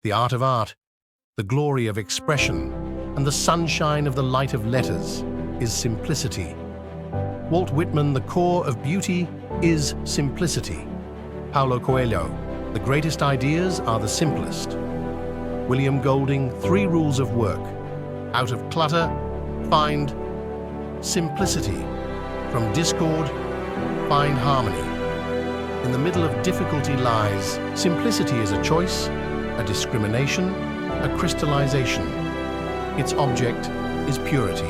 The art of art, the glory of expression, and the sunshine of the light of letters is simplicity. Walt Whitman, the core of beauty is simplicity. Paulo Coelho, the greatest ideas are the simplest. William Golding, 3 rules of work. Out of clutter, find simplicity. From discord, find harmony. In the middle of difficulty lies simplicity is a choice, a discrimination, a crystallization. Its object is purity.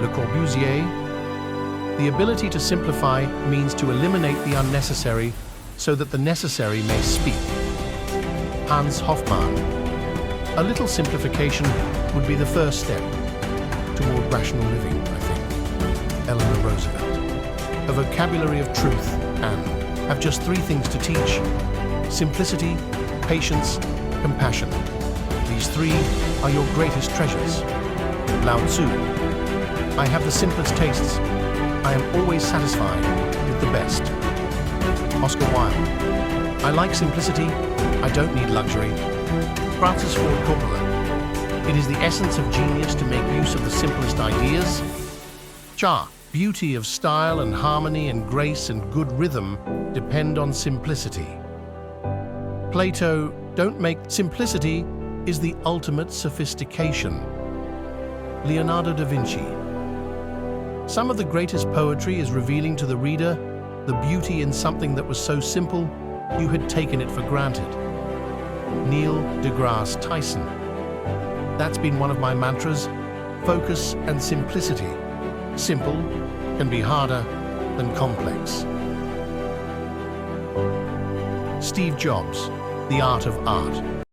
Le Corbusier, the ability to simplify means to eliminate the unnecessary so that the necessary may speak. Hans Hofmann, a little simplification would be the first step toward rational living, I think. Eleanor Roosevelt, a vocabulary of truth and have just 3 things to teach: simplicity, patience, compassion. These 3 are your greatest treasures. Lao Tzu, I have the simplest tastes. I am always satisfied with the best. Oscar Wilde, I like simplicity. I don't need luxury. Francis Ford Coppola, it is the essence of genius to make use of the simplest ideas. Cha, beauty of style and harmony and grace and good rhythm depend on simplicity. Plato, don't make simplicity is the ultimate sophistication. Leonardo da Vinci, some of the greatest poetry is revealing to the reader the beauty in something that was so simple you had taken it for granted. Neil deGrasse Tyson, that's been one of my mantras: focus and simplicity. Simple can be harder than complex. Steve Jobs, the art of art.